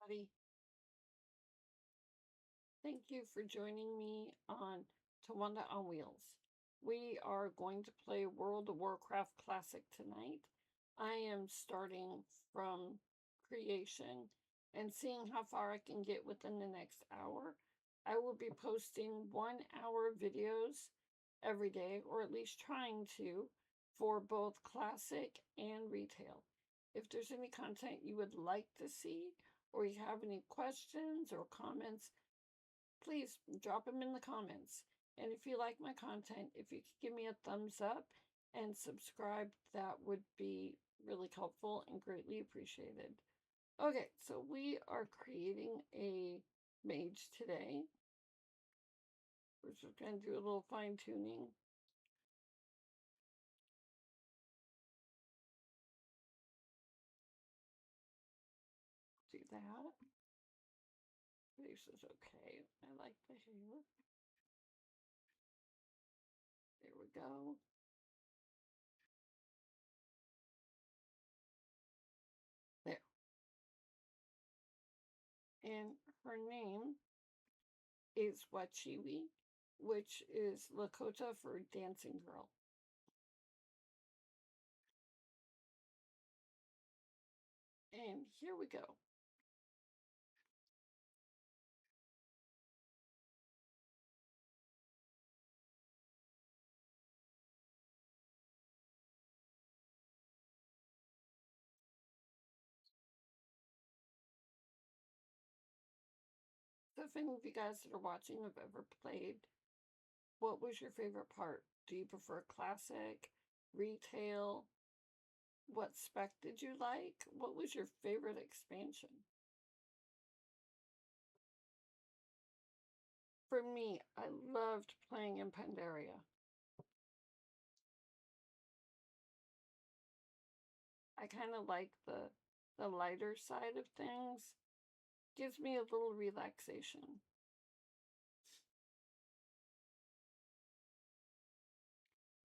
everybody. Thank you for joining me on Tawanda on Wheels. We are going to play World of Warcraft Classic tonight. I am starting from creation and seeing how far I can get within the next hour. I will be posting 1 hour videos every day, or at least trying to, for both classic and retail. If there's any content you would like to see, or you have any questions or comments, please drop them in the comments. And if you like my content, if you could give me a thumbs up and subscribe, that would be really helpful and greatly appreciated. Okay, so we are creating a mage today. We're just going to do a little fine tuning. Do that. This is okay. I like the hair. There we go. There. And her name is Wachiwi, which is Lakota for dancing girl. And here we go. So if any of you guys that are watching have ever played, what was your favorite part? Do you prefer classic, retail? What spec did you like? What was your favorite expansion? For me, I loved playing in Pandaria. I kind of like the lighter side of things. Gives me a little relaxation.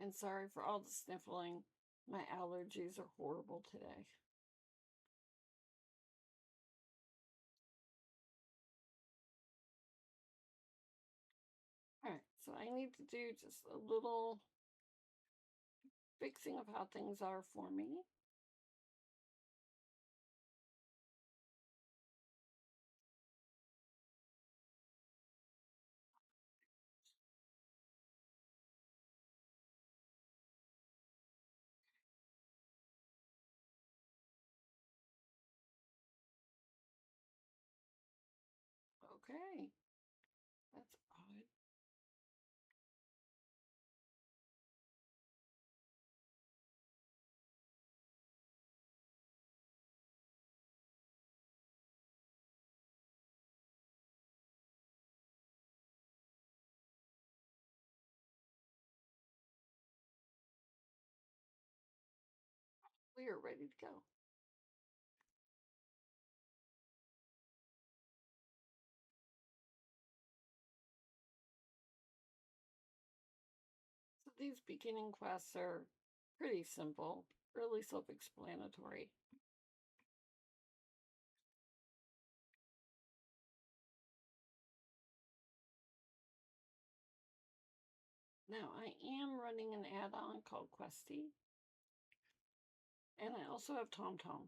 And sorry for all the sniffling. My allergies are horrible today. All right, so I need to do just a little fixing of how things are for me. Okay, that's odd. We are ready to go. So these beginning quests are pretty simple, really self-explanatory. Now, I am running an add-on called Questy, and I also have TomTom.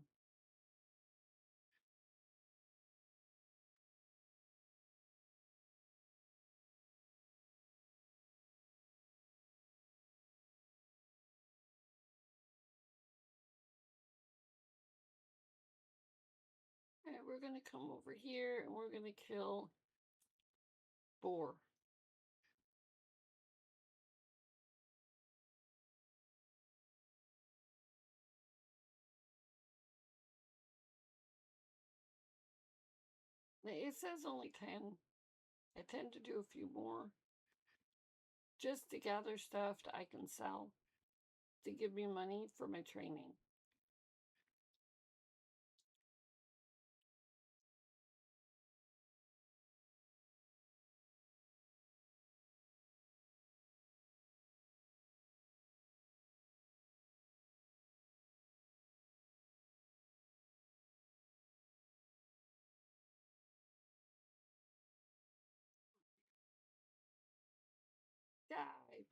All right, we're going to come over here and we're going to kill Boar. Now, it says only 10. I tend to do a few more just to gather stuff that I can sell to give me money for my training.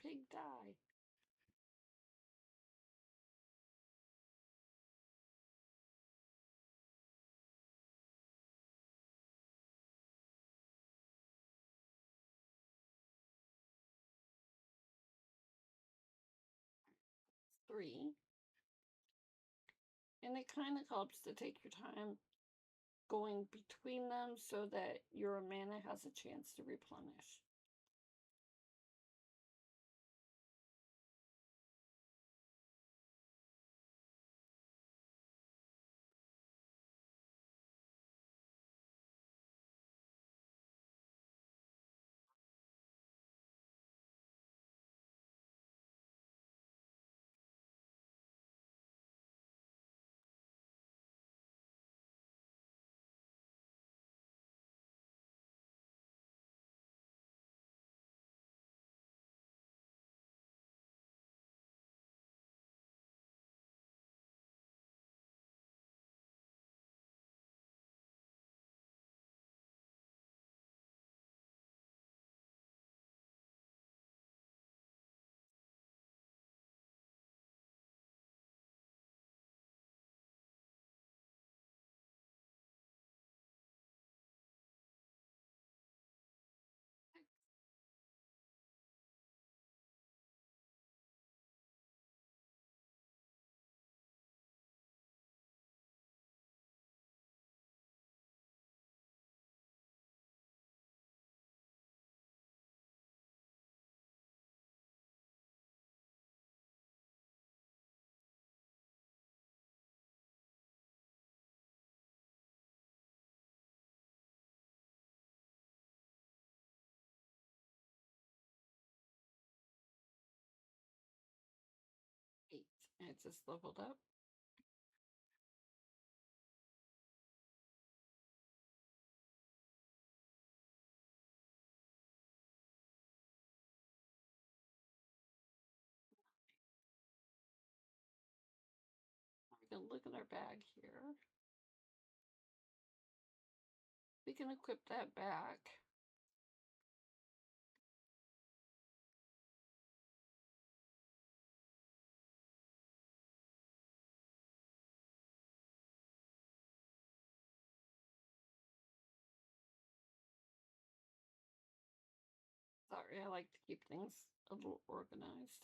pig die. Three. And it kind of helps to take your time going between them so that your mana has a chance to replenish. Eight. And it just leveled up. We can look in our bag here. We can equip that back. Sorry, I like to keep things a little organized.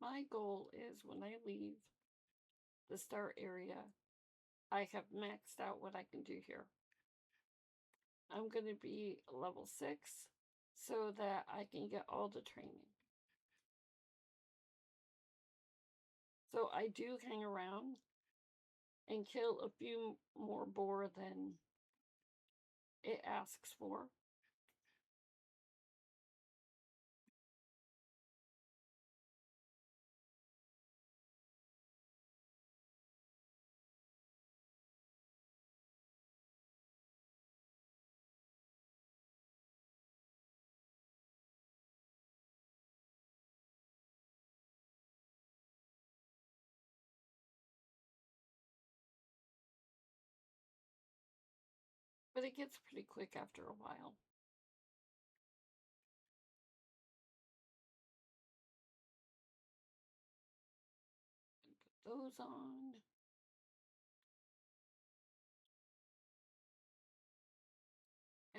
My goal is when I leave the start area, I have maxed out what I can do here. I'm going to be level 6 so that I can get all the training. So I do hang around and kill a few more boar than it asks for. But it gets pretty quick after a while. Put those on.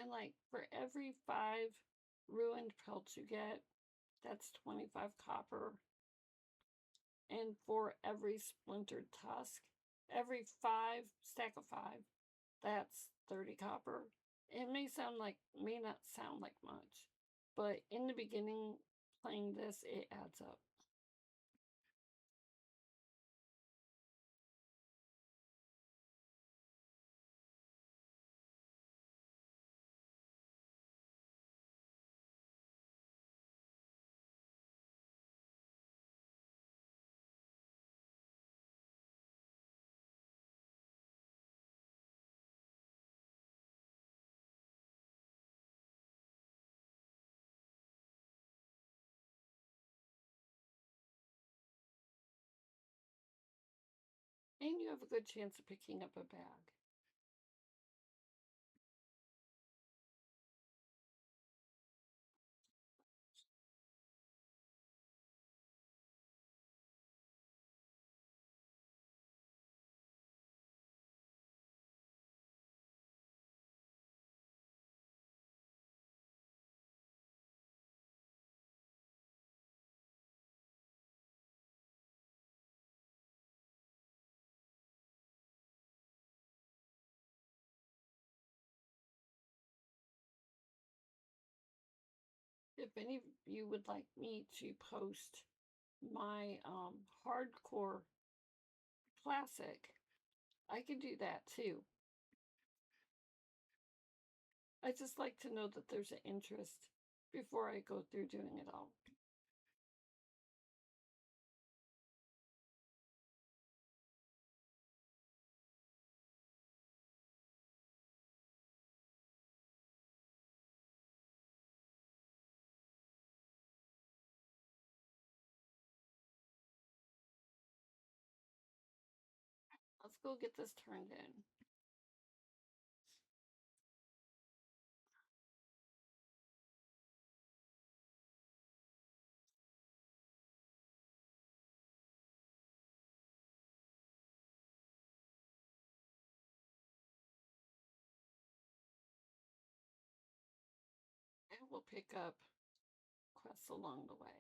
And like for every 5 ruined pelts you get, that's 25 copper. And for every splintered tusk, every 5 stack of 5, that's 30 copper. It may not sound like much, but in the beginning playing this, it adds up. and you have a good chance of picking up a bag. If any of you would like me to post my hardcore classic, I can do that too. I just like to know that there's an interest before I go through doing it all. Let's go get this turned in. And we'll pick up quests along the way.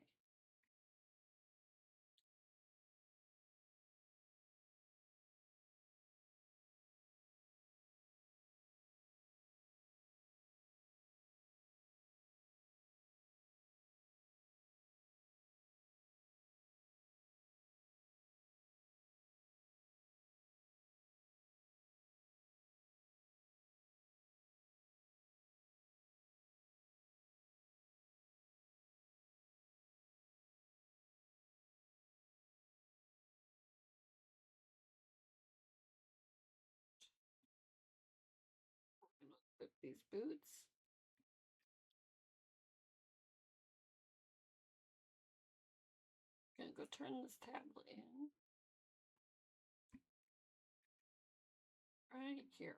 Put these boots. Gonna go turn this tablet in. Right here.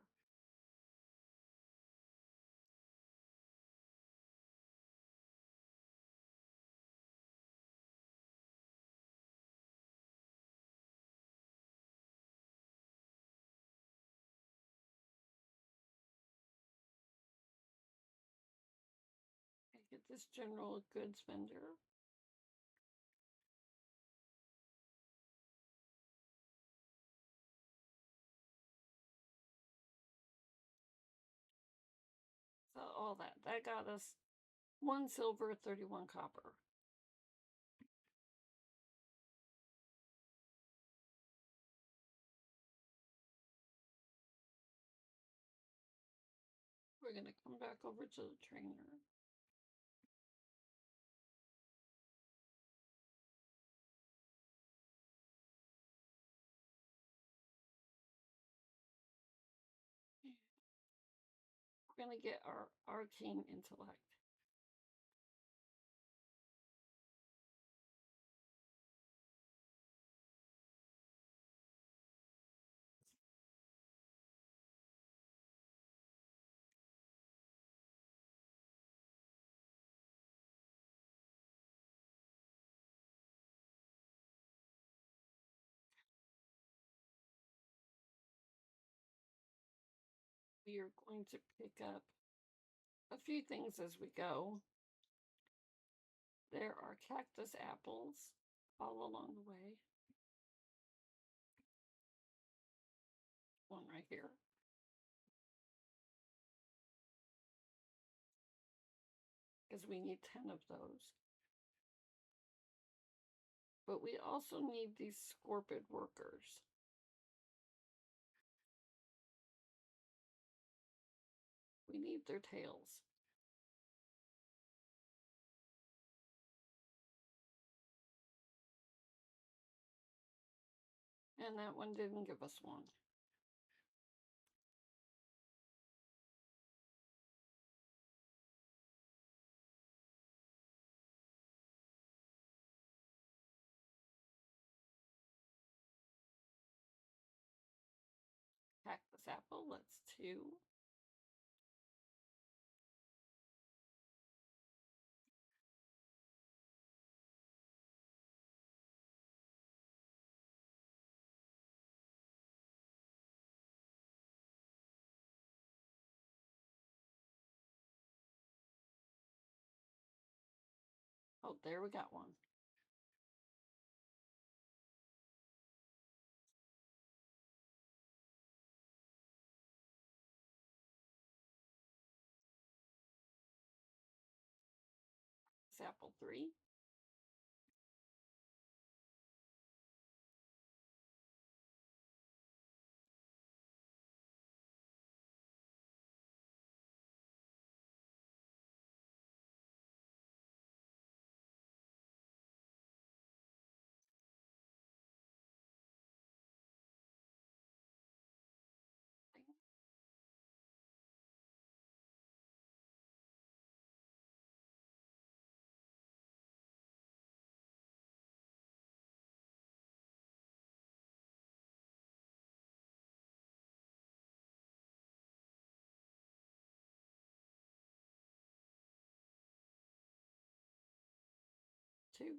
I get this general goods vendor. So all that got us 1 silver, 31 copper. We're gonna come back over to the trainer. We're gonna get our arcane intellect. We are going to pick up a few things as we go. There are cactus apples all along the way. One right here. Because we need 10 of those. But we also need these scorpid workers. We need their tails. And that one didn't give us one. attack this apple. That's two. Oh, there we got one. It's apple three. Two.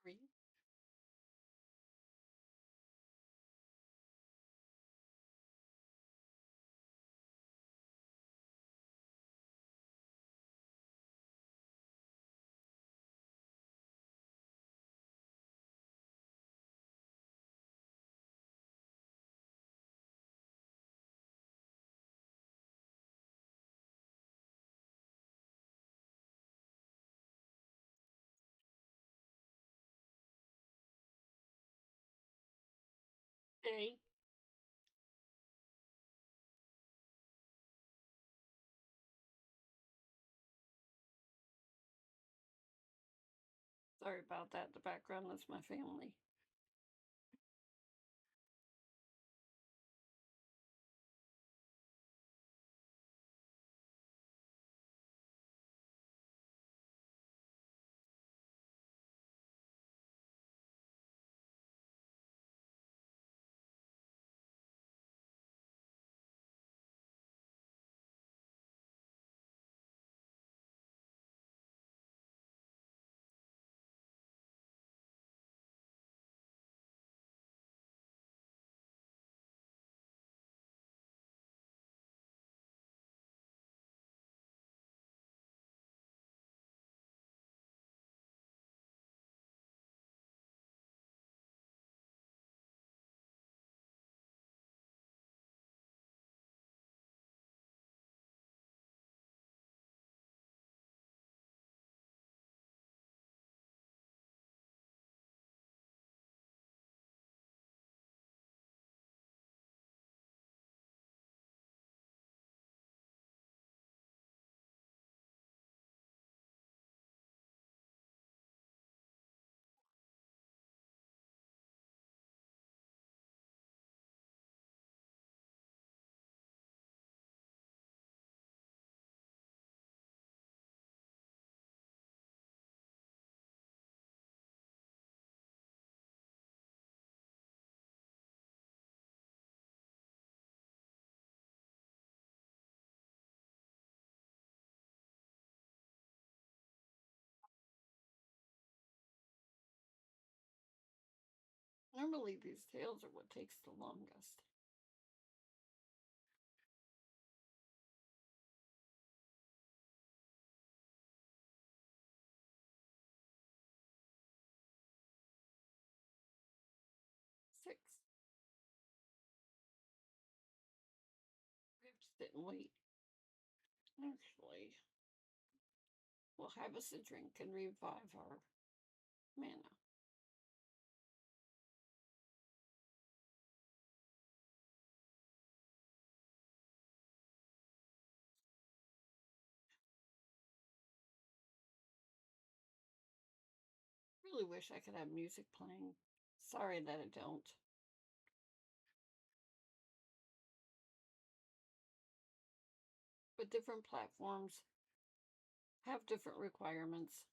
Three. A. Sorry about that. The background, that's my family. Normally, these tails are what takes the longest. Six. We have to sit and wait. Actually, we'll have us a drink and revive our mana. really wish I could have music playing. Sorry that I don't. But different platforms have different requirements.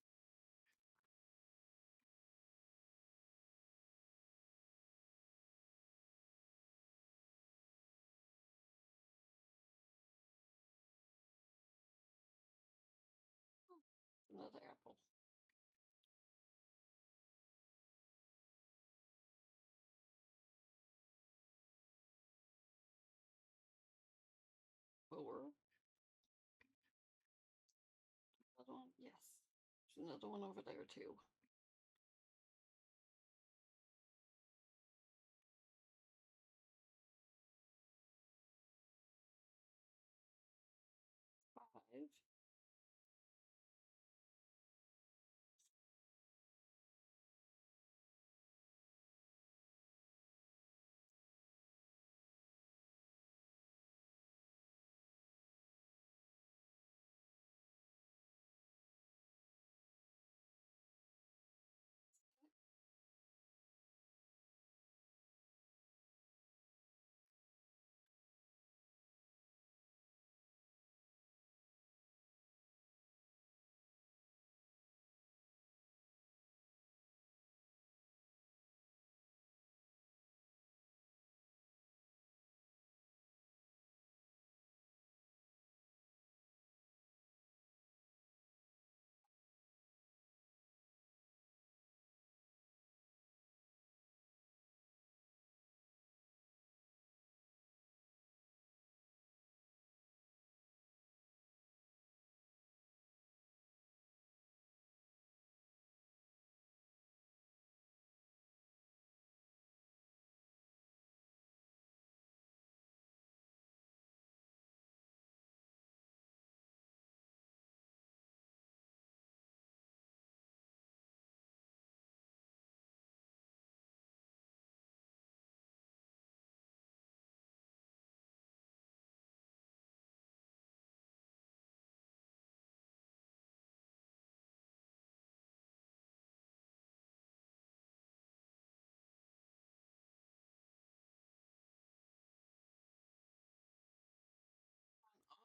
Another apple. Four. Another one. Yes. There's another one over there too. Five.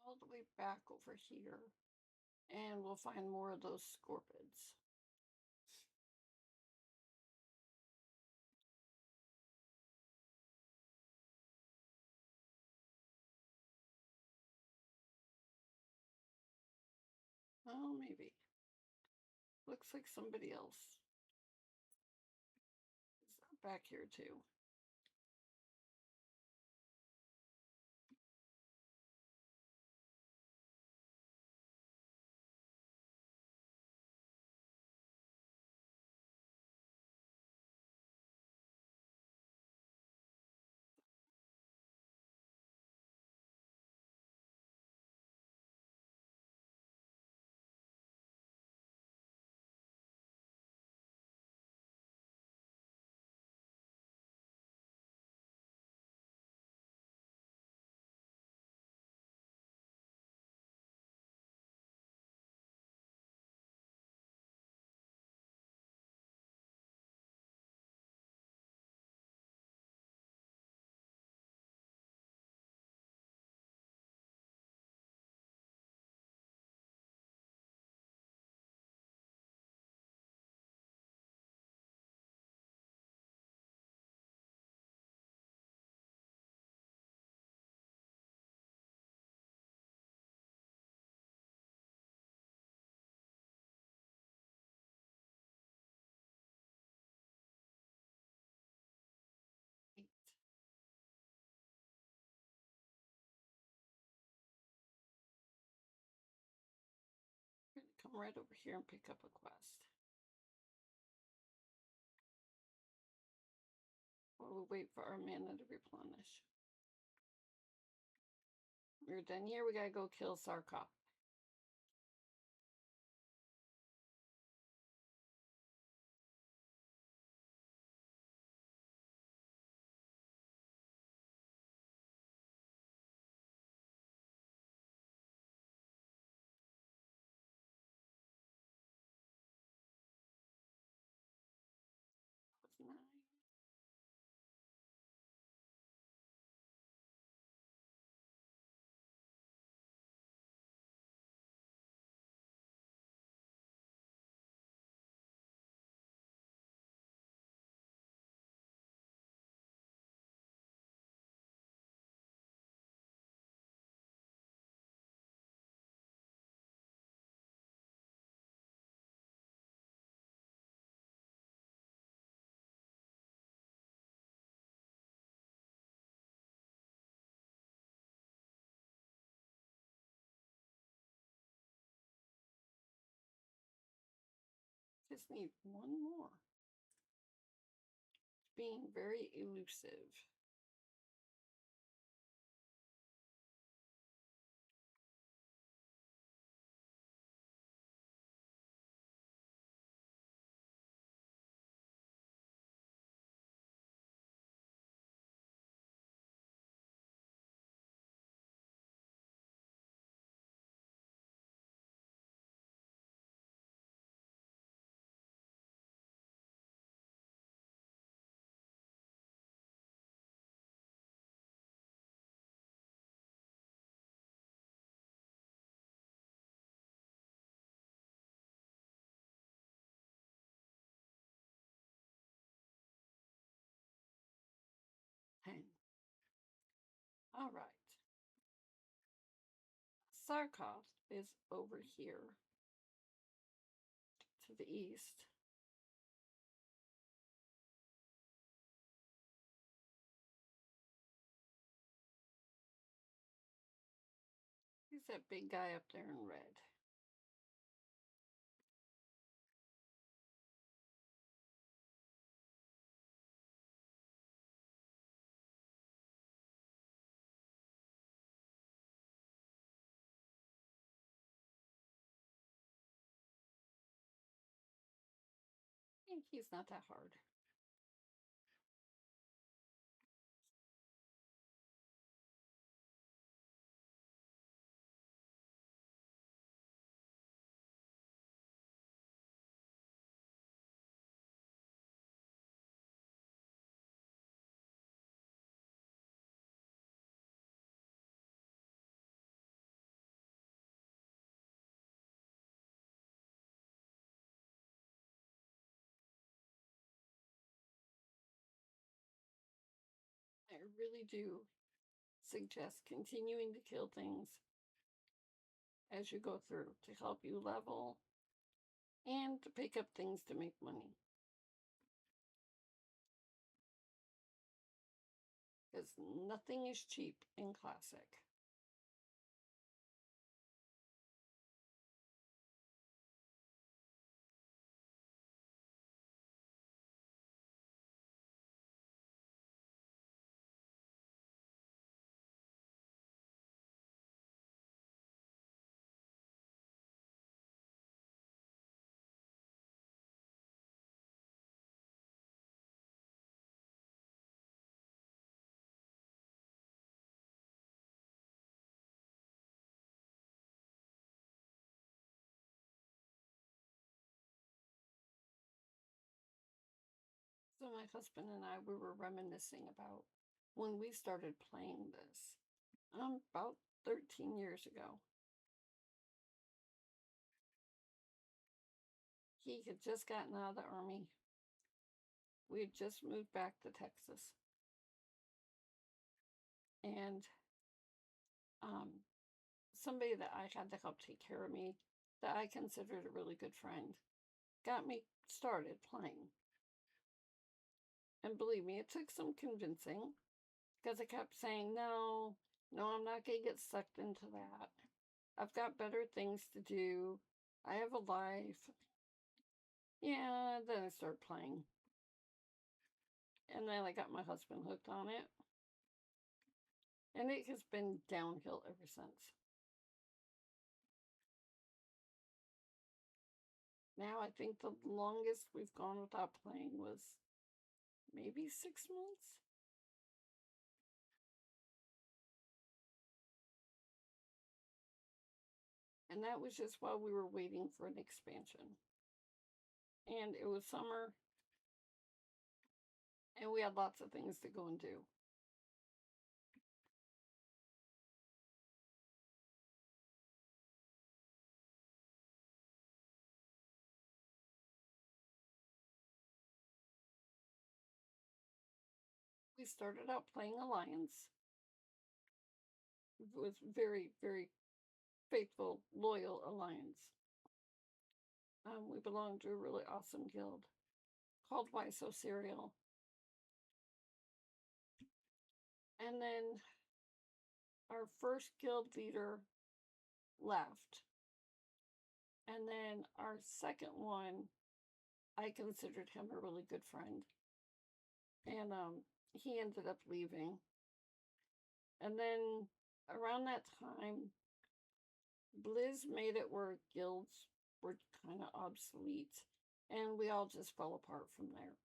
All the way back over here. And we'll find more of those scorpids. Oh, maybe. Looks like somebody else is back here too. Eight. We're going to come right over here and pick up a quest. While we wait for our mana to replenish. We're done here. We gotta go kill Sarkop. just need one more. Being very elusive. And all right. Sarkoff is over here to the east. He's that big guy up there in red. And he's not that hard. I really do suggest continuing to kill things as you go through to help you level and to pick up things to make money. Because nothing is cheap in Classic. So my husband and I, we were reminiscing about when we started playing this, about 13 years ago. He had just gotten out of the army. We had just moved back to Texas. And somebody that I had to help take care of me, that I considered a really good friend, got me started playing. And believe me, it took some convincing because I kept saying, no, I'm not going to get sucked into that. I've got better things to do. I have a life. Yeah, then I started playing. And then I got my husband hooked on it. And it has been downhill ever since. Now I think the longest we've gone without playing was maybe 6 months. And that was just while we were waiting for an expansion. And it was summer, and we had lots of things to go and do. We started out playing Alliance. It was very, very faithful, loyal Alliance. We belonged to a really awesome guild called Why So Cereal. And then our first guild leader left. And then our second one I considered him a really good friend. And he ended up leaving. And then around that time, Blizz made it where guilds were kind of obsolete, and we all just fell apart from there.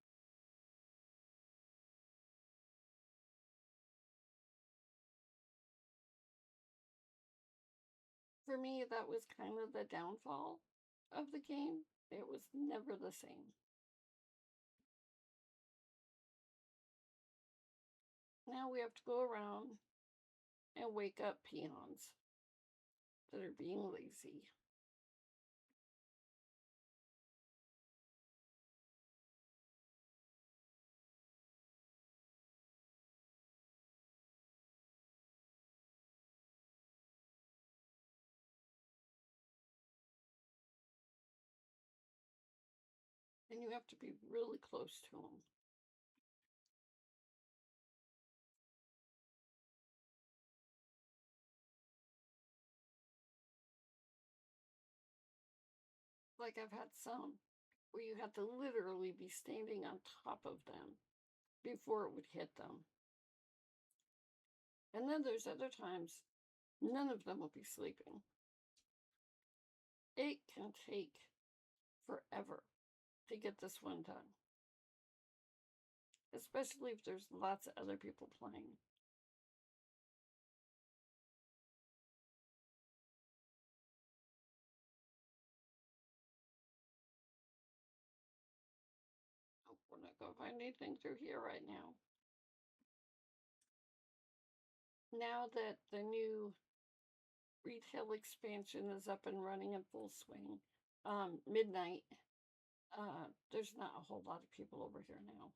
For me, that was kind of the downfall of the game. It was never the same. Now we have to go around and wake up peons that are being lazy. And you have to be really close to them. Like I've had some where you have to literally be standing on top of them before it would hit them. And then there's other times none of them will be sleeping. It can take forever to get this one done, especially if there's lots of other people playing. Oh, we're not going to find anything through here right now. Now that the new retail expansion is up and running in full swing, midnight, there's not a whole lot of people over here now.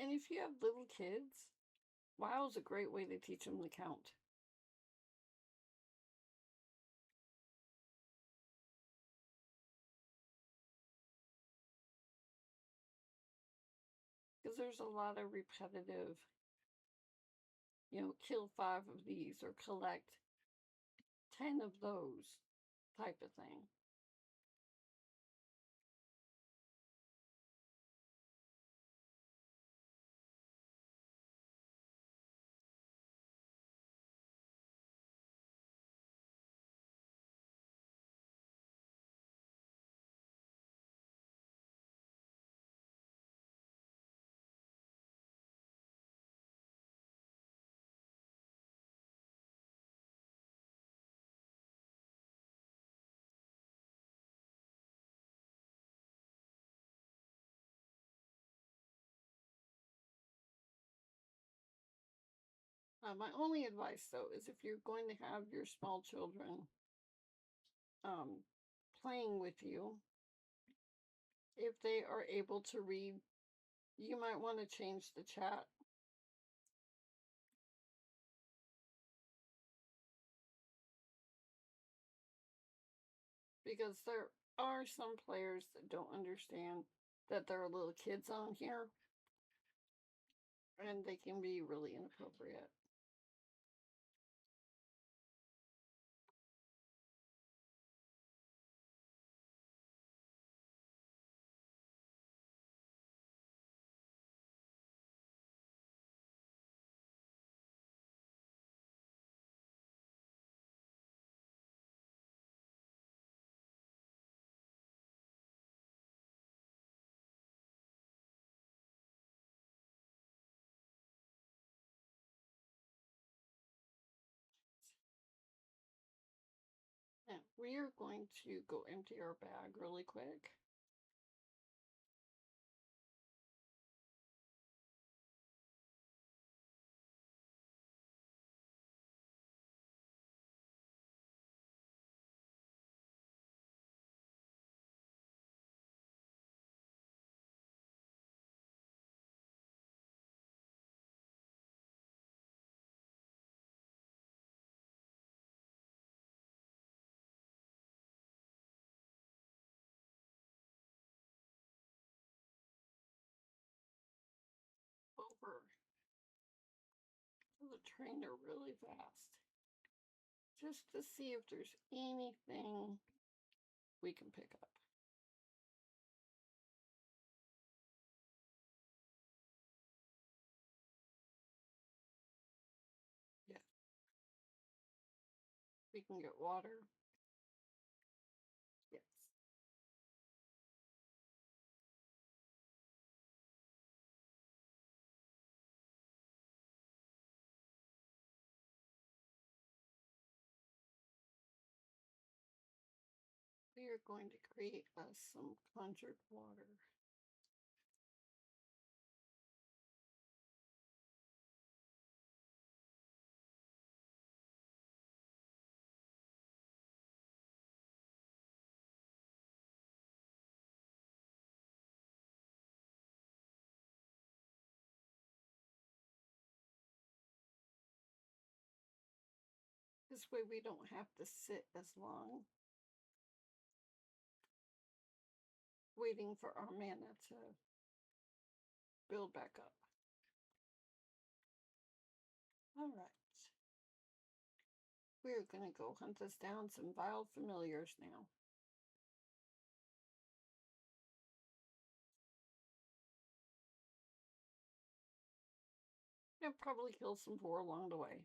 And if you have little kids, WoW is a great way to teach them to count. Because there's a lot of repetitive, kill 5 of these or collect 10 of those type of thing. My only advice, though, is if you're going to have your small children um, playing with you, if they are able to read, you might want to change the chat. Because there are some players that don't understand that there are little kids on here, and they can be really inappropriate. Now, we are going to go empty our bag really quick. trainer really fast just to see if there's anything we can pick up. Yeah, we can get water. Yes. We are going to create us some conjured water. This way we don't have to sit as long waiting for our mana to build back up. All right. We're going to go hunt us down some vile familiars now. And probably kill some more along the way.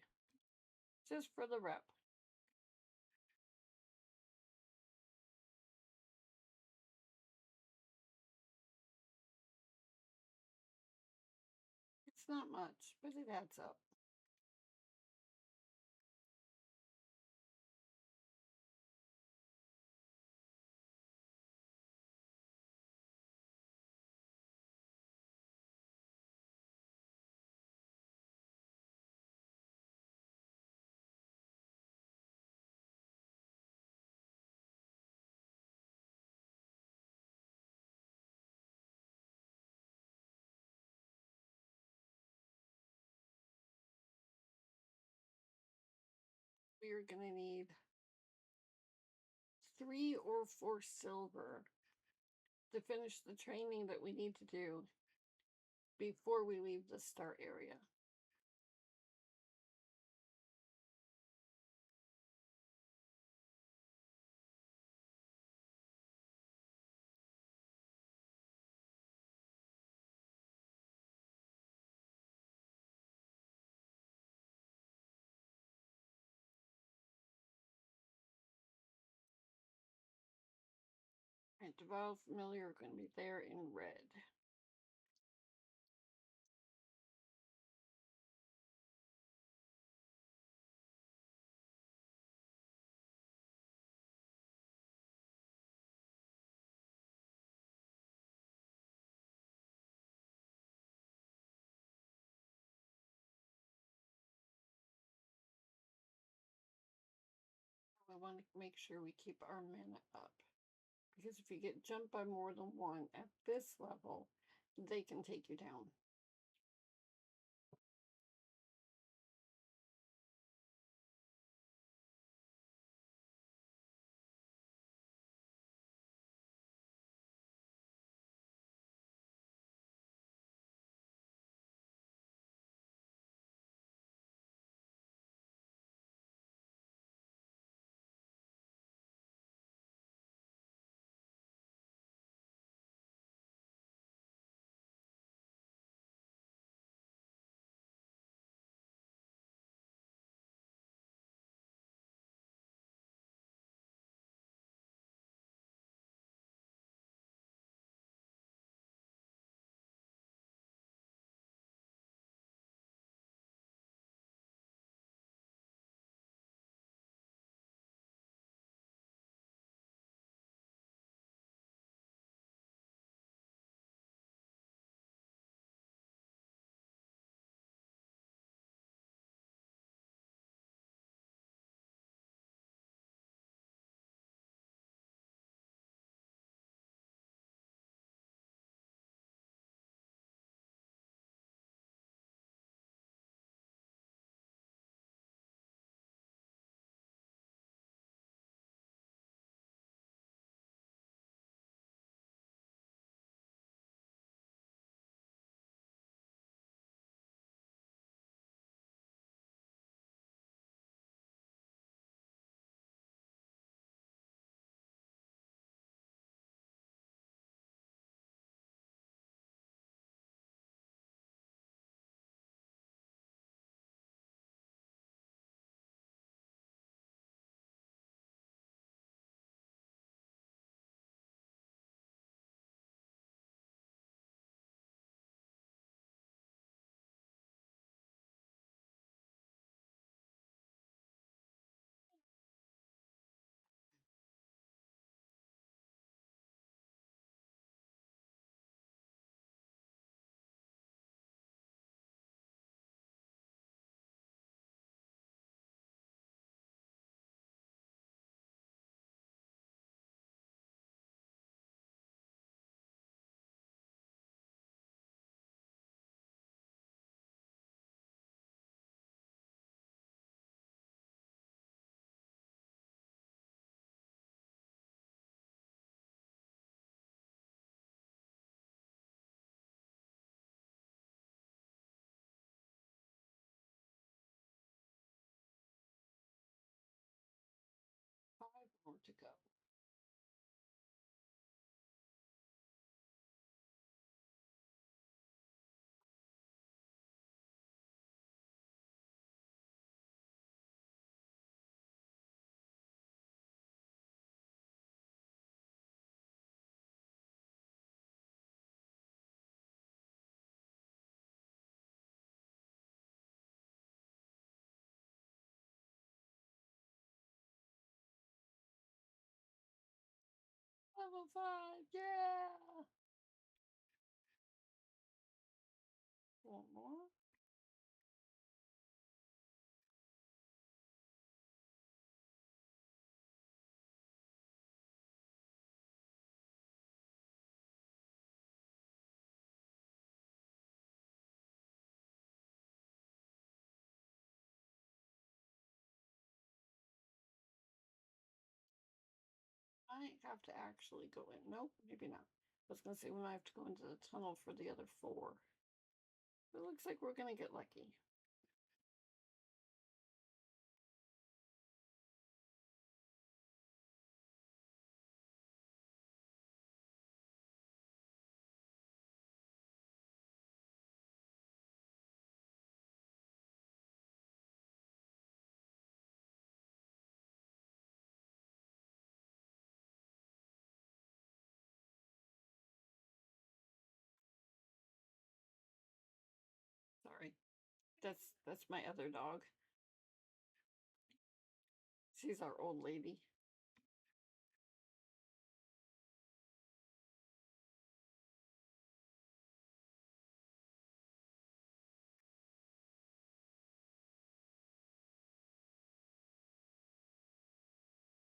Just for the rep. It's not much, but it adds up. We're going to need 3 or 4 silver to finish the training that we need to do before we leave the start area. And Devout Familiar are going to be there in red. We want to make sure we keep our mana up. Because if you get jumped by more than one at this level, they can take you down. Level 5, yeah! One more. I have to actually go in. Nope, maybe not. I was going to say we might have to go into the tunnel for the other 4. It looks like we're going to get lucky. Sorry. That's my other dog. She's our old lady.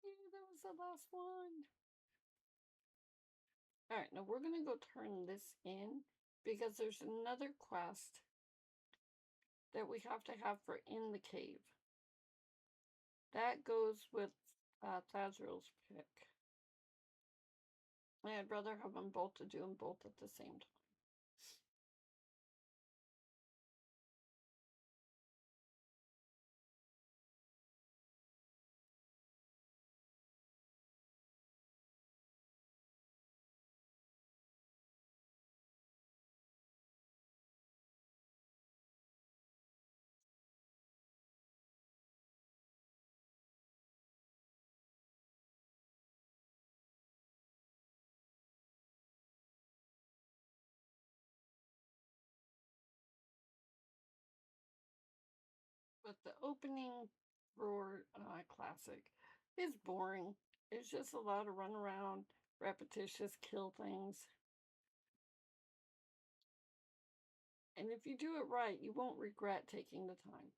Yeah, that was the last one. All right, now we're going to go turn this in because there's another quest that we have to have for in the cave. That goes with Thazril's pick. I'd rather have them both to do them both at the same time. But the opening for Classic is boring. It's just a lot of run around, repetitious, kill things. And if you do it right, you won't regret taking the time.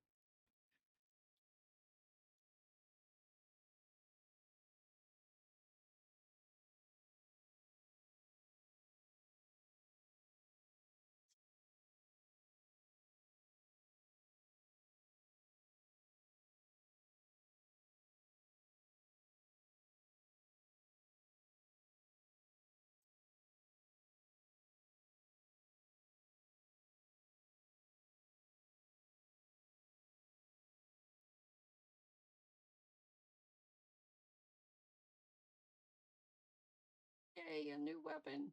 Yay, a new weapon.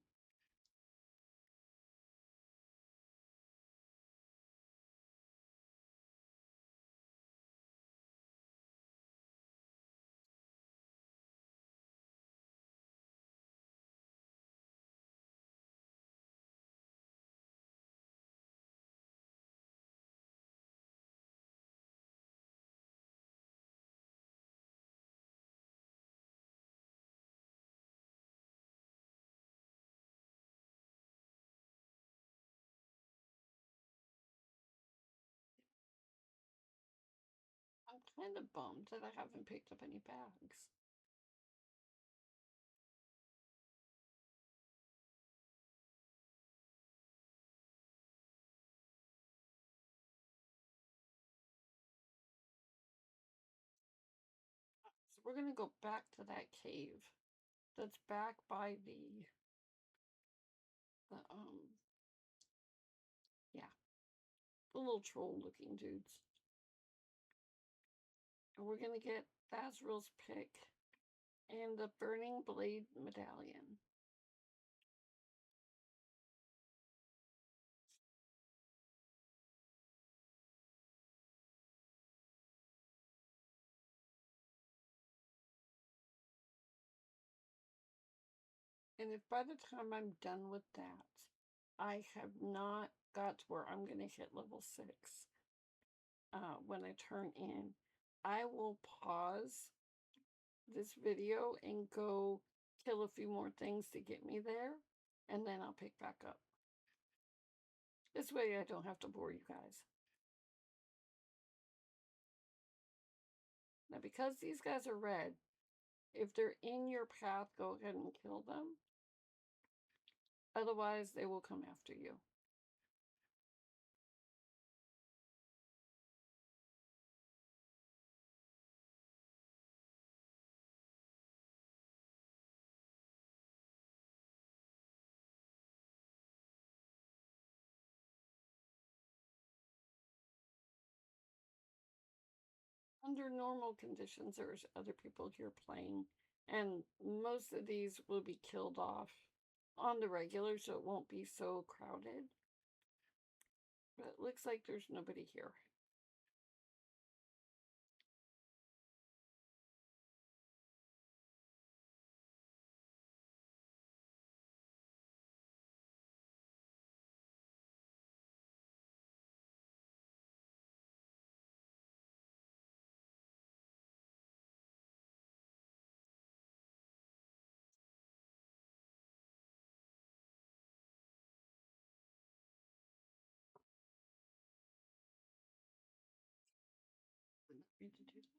I'm kind of bummed that I haven't picked up any bags. So we're going to go back to that cave that's back by the yeah, the little troll looking dudes. And we're going to get Thazril's pick and the Burning Blade medallion. And if by the time I'm done with that, I have not got to where I'm going to hit level 6 when I turn in, I will pause this video and go kill a few more things to get me there, and then I'll pick back up. This way I don't have to bore you guys. Now, because these guys are red, if they're in your path, go ahead and kill them. Otherwise, they will come after you. Under normal conditions, there's other people here playing, and most of these will be killed off on the regular, so it won't be so crowded. But it looks like there's nobody here. Would not be to do that.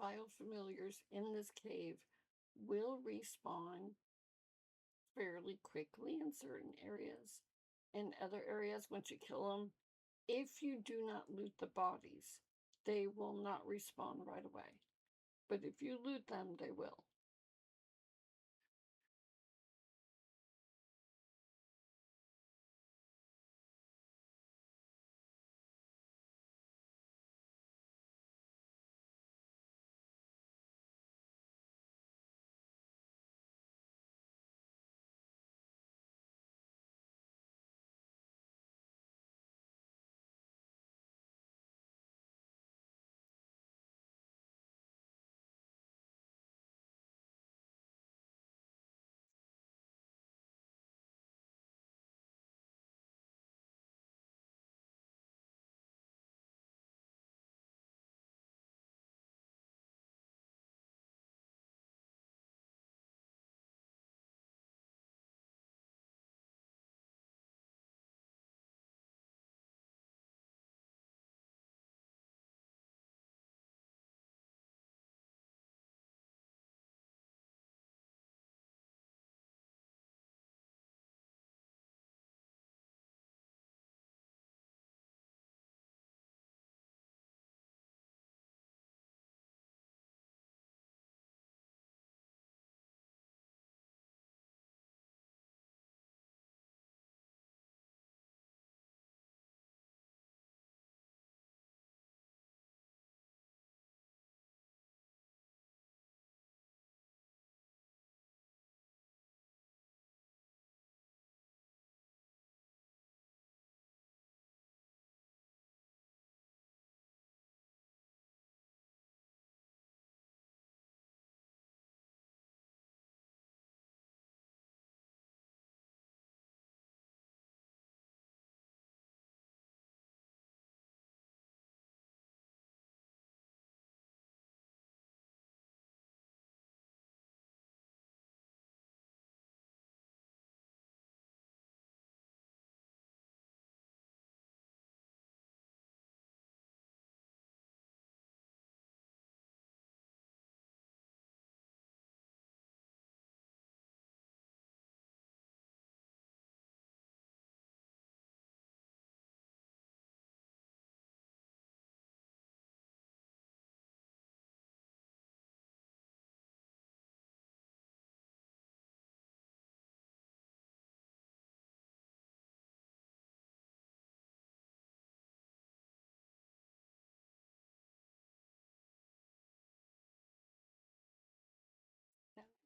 Vile familiars in this cave will respawn fairly quickly in certain areas. In other areas, once you kill them, if you do not loot the bodies, they will not respawn right away. But if you loot them, they will.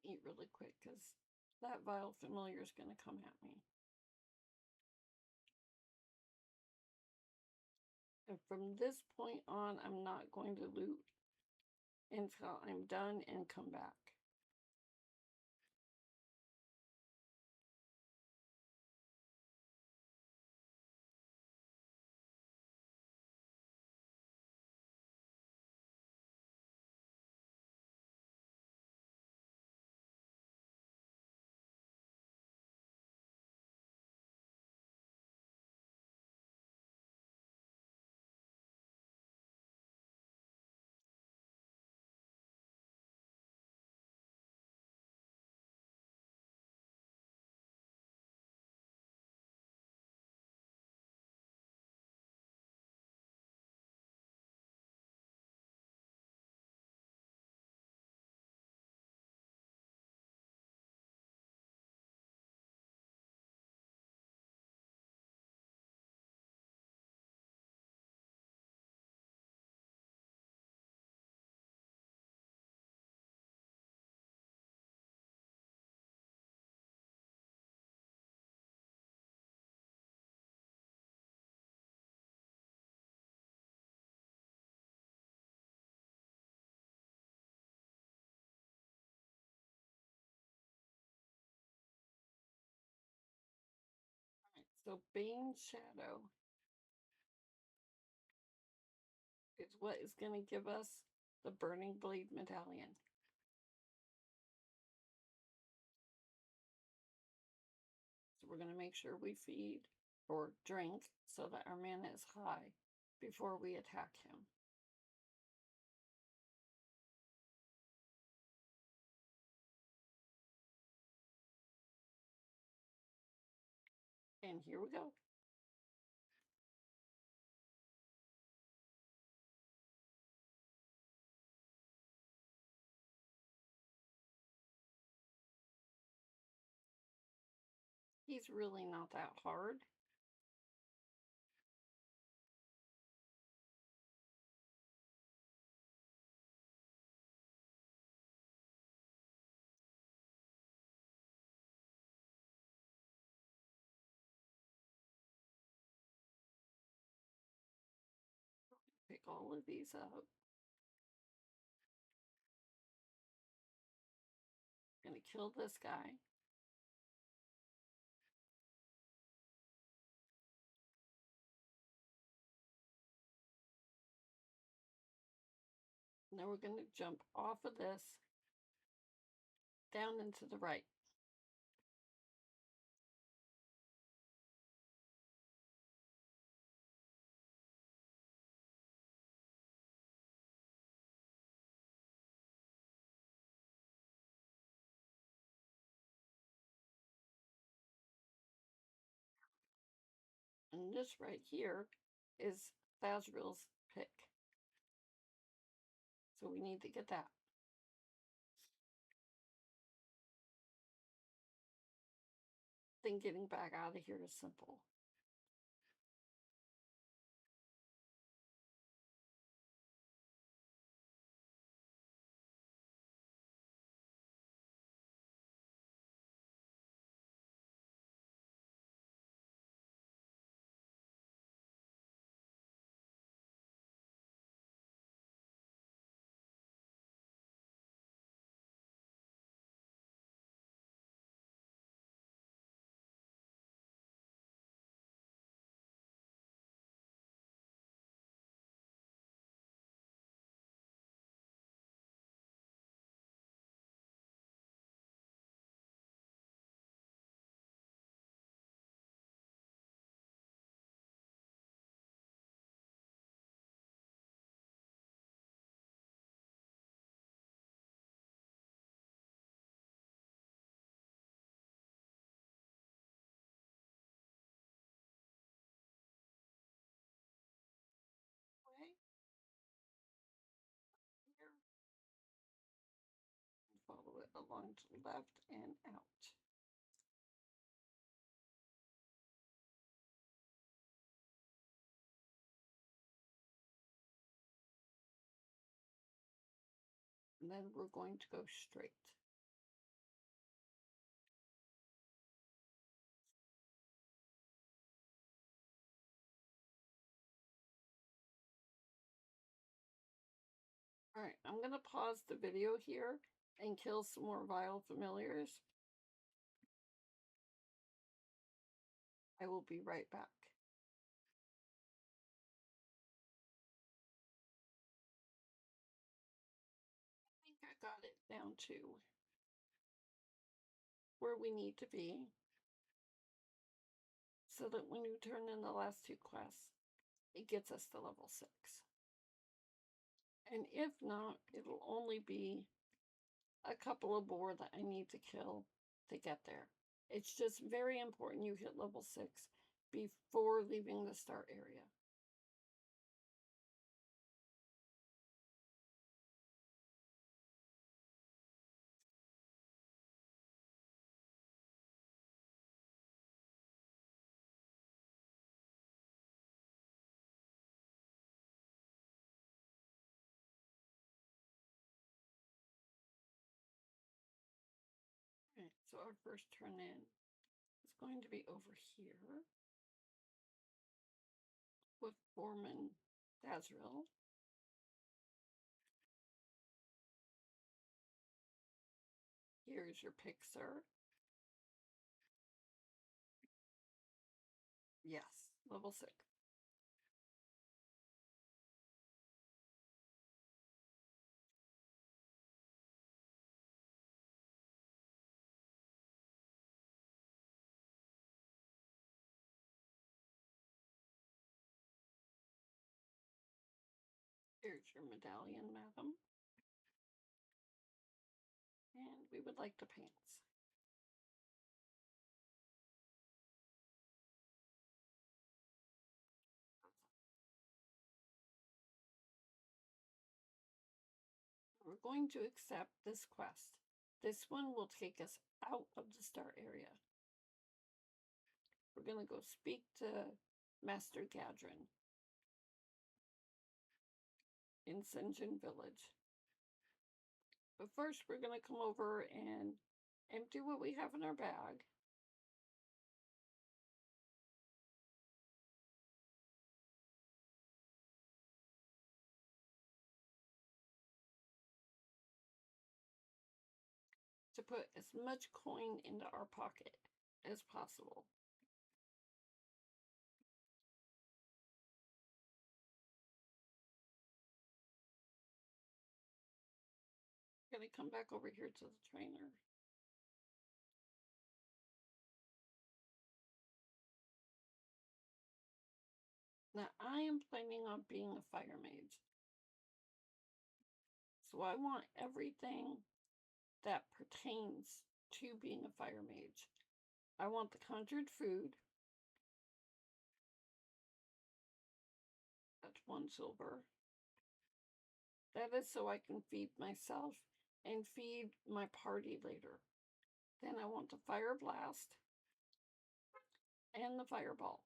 eat really quick because that vile familiar is going to come at me. And from this point on, I'm not going to loot until I'm done and come back. So Bane Shadow is what is going to give us the Burning Blade Medallion. So we're going to make sure we feed or drink so that our mana is high before we attack him. And here we go. He's really not that hard. Pick all of these up. Gonna kill this guy. And then we're gonna jump off of this down into the right. And this right here is Thazril's pick. So we need to get that. Then getting back out of here is simple. Way here. Follow it along to the left and out. And then we're going to go straight. All right, I'm going to pause the video here and kill some more vile familiars. I will be right back. I think I got it down to where we need to be so that when you turn in the last two quests, it gets us to level 6. And if not, it'll only be a couple of boar that I need to kill to get there. It's just very important you hit level 6 before leaving the start area. Right, so our first turn in is going to be over here with Foreman Dazriel. Here's your Pixar. Yes, level 6. Here's your medallion, madam. And we would like the pants. We're going to accept this quest. This one will take us out of the start area. We're going to go speak to Master Gadrin in Sinjin Village. But first, we're going to come over and empty what we have in our bag. To put as much coin into our pocket as possible. I'm going to come back over here to the trainer. Now, I am planning on being a fire mage. So I want everything that pertains to being a fire mage. I want the conjured food. That's 1 silver. That is so I can feed myself and feed my party later. Then I want the fire blast and the fireball.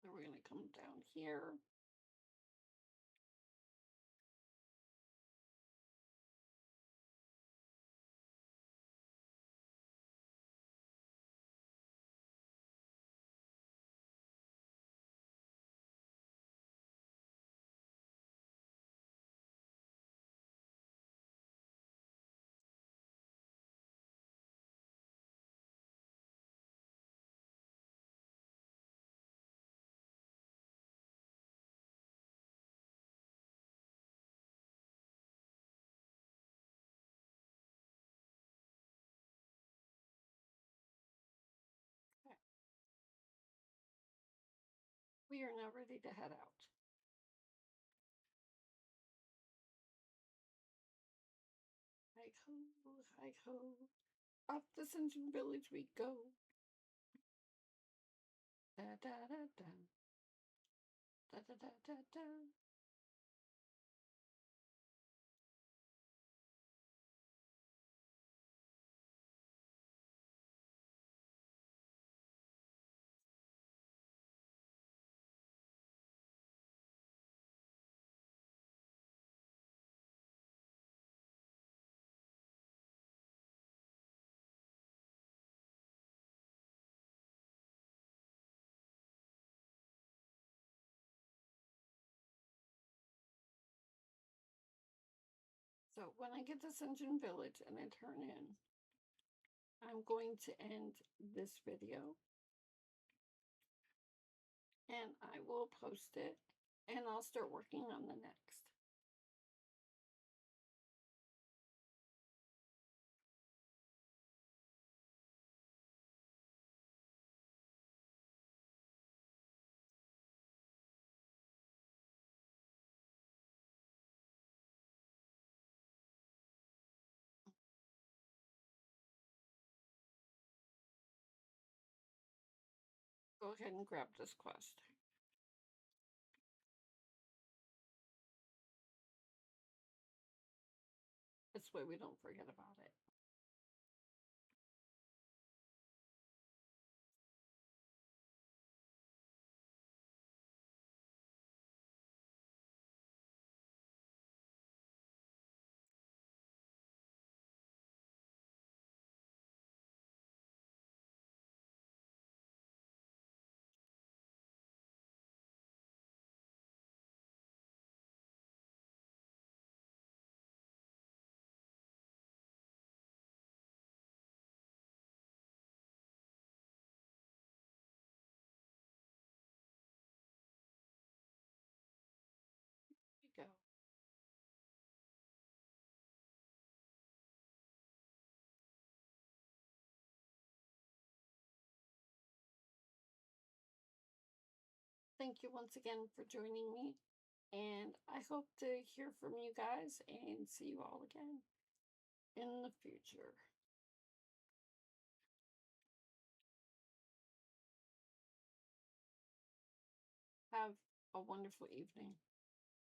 So we're going to come down here. Okay. We are now ready to head out. Hi ho, hi ho. Up the Sinjin Village we go. Da da da da. Da da da da da. So when I get to Sunshine Village and I turn in, I'm going to end this video and I will post it and I'll start working on the next. Go ahead and grab this quest. This way we don't forget about it. Here you go. Thank you once again for joining me. And I hope to hear from you guys and see you all again in the future. Have a wonderful evening.